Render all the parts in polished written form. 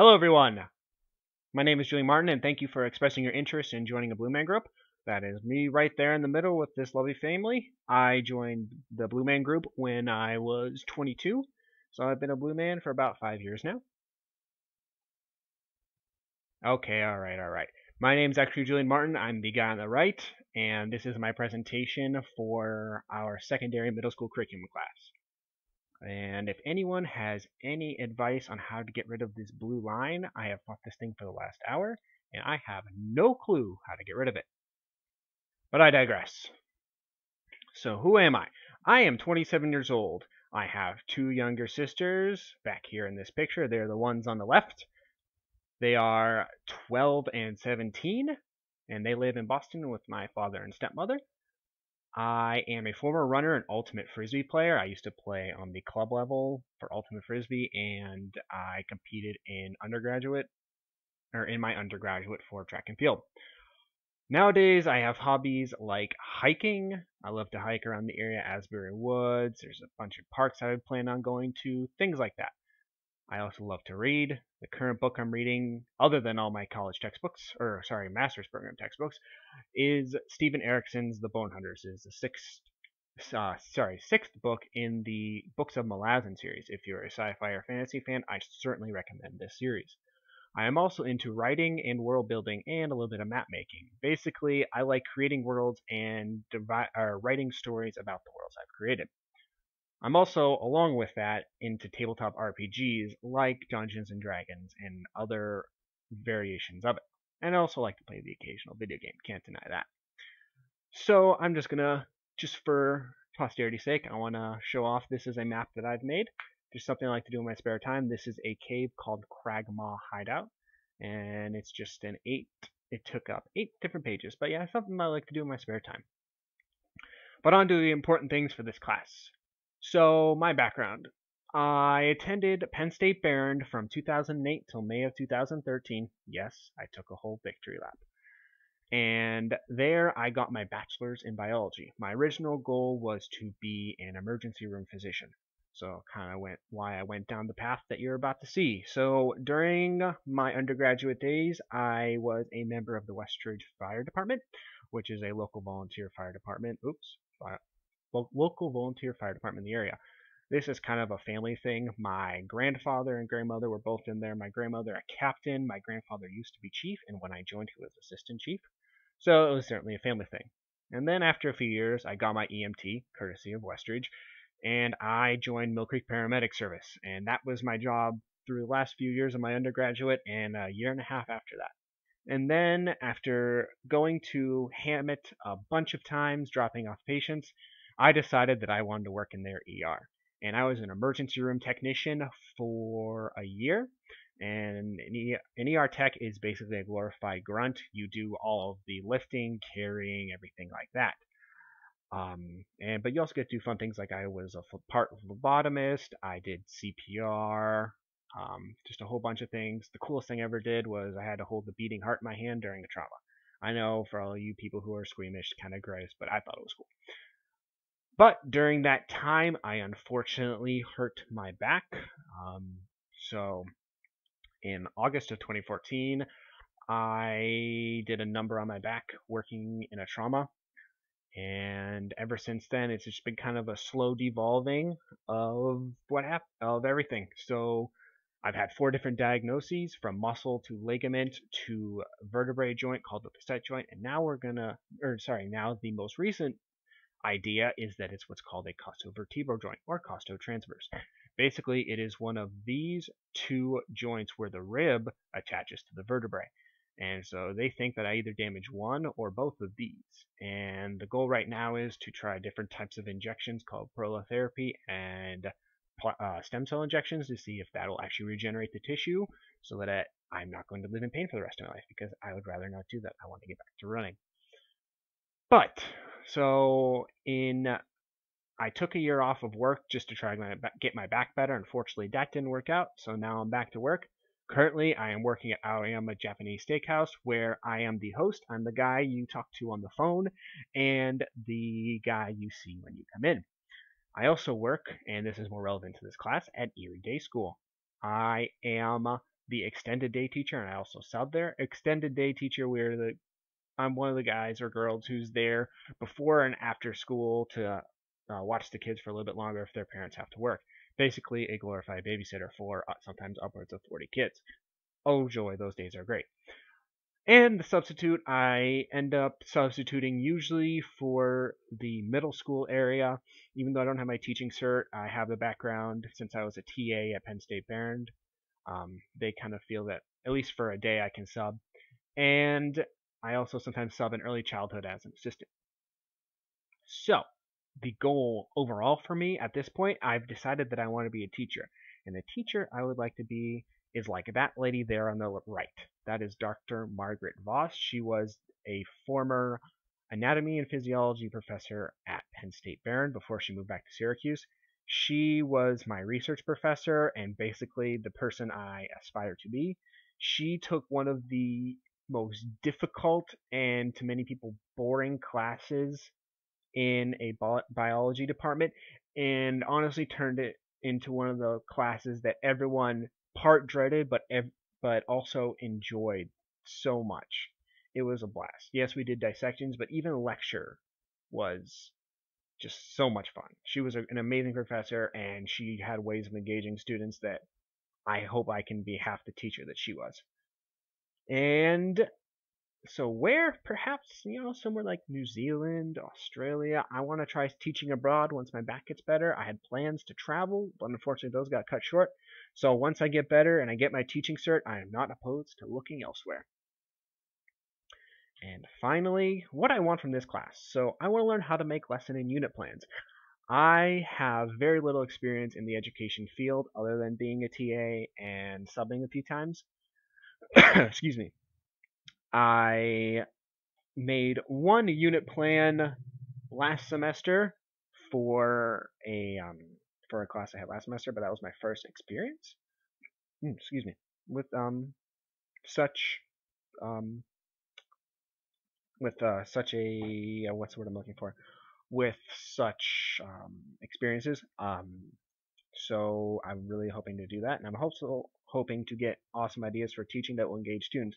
Hello, everyone. My name is Julie Martin, and thank you for expressing your interest in joining a Blue Man group. That is me right there in the middle with this lovely family. I joined the Blue Man group when I was 22, so I've been a Blue Man for about 5 years now. Okay, alright. My name is actually Julian Martin. I'm the guy on the right, and this is my presentation for our secondary middle school curriculum class. And if anyone has any advice on how to get rid of this blue line, I have fought this thing for the last hour, and I have no clue how to get rid of it. But I digress. So who am I? I am 27 years old. I have two younger sisters back here in this picture. They're the ones on the left. They are 12 and 17, and they live in Boston with my father and stepmother. I am a former runner and ultimate frisbee player. I used to play on the club level for ultimate frisbee, and I competed in my undergraduate for track and field. Nowadays, I have hobbies like hiking. I love to hike around the area, Asbury Woods. There's a bunch of parks I would plan on going to, things like that. I also love to read. The current book I'm reading, other than all my college textbooks, master's program textbooks, is Stephen Erickson's The Bone Hunters. Is the sixth book in the Books of Malazan series. If you're a sci-fi or fantasy fan, I certainly recommend this series. I am also into writing and world building and a little bit of map making. Basically, I like creating worlds and writing stories about the worlds I've created. I'm also, along with that, into tabletop RPGs like Dungeons and Dragons and other variations of it. And I also like to play the occasional video game, can't deny that. So I'm just for posterity's sake, I want to show off this is a map that I've made. Just something I like to do in my spare time. This is a cave called Cragmaw Hideout, and it's just it took up 8 different pages, but yeah, something I like to do in my spare time. But on to the important things for this class. So, my background. I attended Penn State Barron from 2008 till May of 2013. Yes, I took a whole victory lap. And there I got my bachelor's in biology. My original goal was to be an emergency room physician. So kind of why I went down the path that you're about to see. So during my undergraduate days, I was a member of the Westridge Fire Department, which is a local volunteer fire department. Local volunteer fire department in the area. This is kind of a family thing. My grandfather and grandmother were both in there. My grandmother a captain. My grandfather used to be chief, and when I joined, he was assistant chief. So it was certainly a family thing. And then after a few years, I got my EMT, courtesy of Westridge, and I joined Mill Creek Paramedic Service. And that was my job through the last few years of my undergraduate and a year and a half after that. And then after going to Hammett a bunch of times, dropping off patients, I decided that I wanted to work in their ER. And I was an emergency room technician for a year. And an ER tech is basically a glorified grunt. You do all of the lifting, carrying, everything like that. But you also get to do fun things like I was a part phlebotomist. I did CPR. Just a whole bunch of things. The coolest thing I ever did was I had to hold the beating heart in my hand during a trauma. I know for all you people who are squeamish, kind of gross, but I thought it was cool. But during that time, I unfortunately hurt my back. So in August of 2014, I did a number on my back working in a trauma. And ever since then, it's just been kind of a slow devolving of of everything. So I've had 4 different diagnoses, from muscle to ligament to vertebrae joint called the facet joint, and now now the most recent idea is that it's what's called a costovertebral joint or costotransverse. Basically, it is one of these 2 joints where the rib attaches to the vertebrae. And so they think that I either damage one or both of these. And the goal right now is to try different types of injections called prolotherapy and stem cell injections to see if that'll actually regenerate the tissue so that I'm not going to live in pain for the rest of my life, because I would rather not do that. I want to get back to running. But so I took a year off of work just to try to get my back better. Unfortunately, that didn't work out, so now I'm back to work. Currently, I am working at Aoyama Japanese Steakhouse, where I am the host. I'm the guy you talk to on the phone and the guy you see when you come in. I also work, and this is more relevant to this class, at Erie Day School. I am the extended day teacher, and I also sub there. Extended day teacher, where I'm one of the guys or girls who's there before and after school to watch the kids for a little bit longer if their parents have to work. Basically, a glorified babysitter for sometimes upwards of 40 kids. Oh joy, those days are great. And the substitute, I end up substituting usually for the middle school area. Even though I don't have my teaching cert, I have the background since I was a TA at Penn State Barron. They kind of feel that at least for a day I can sub. And I also sometimes sub in early childhood as an assistant. So, the goal overall for me at this point, I've decided that I want to be a teacher. And the teacher I would like to be is like that lady there on the right. That is Dr. Margaret Voss. She was a former anatomy and physiology professor at Penn State Barron before she moved back to Syracuse. She was my research professor and basically the person I aspire to be. She took one of the most difficult and to many people boring classes in a biology department and honestly turned it into one of the classes that everyone part dreaded but also enjoyed so much. It was a blast. Yes, we did dissections, but even lecture was just so much fun. She was an amazing professor and she had ways of engaging students that I hope I can be half the teacher that she was. And so where perhaps somewhere like New Zealand, Australia. I want to try teaching abroad once my back gets better. I had plans to travel, but unfortunately those got cut short. So once I get better and I get my teaching cert, I am not opposed to looking elsewhere. And finally, what I want from this class. So I want to learn how to make lesson and unit plans. I have very little experience in the education field other than being a TA and subbing a few times. Excuse me. I made one unit plan last semester for a class I had last semester, but that was my first experience. Excuse me, with such such a what's the word I'm looking for? With such experiences. So I'm really hoping to do that, and I'm also hoping to get awesome ideas for teaching that will engage students.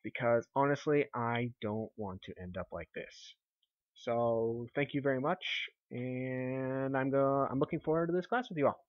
Because honestly, I don't want to end up like this. So thank you very much, and I'm looking forward to this class with you all.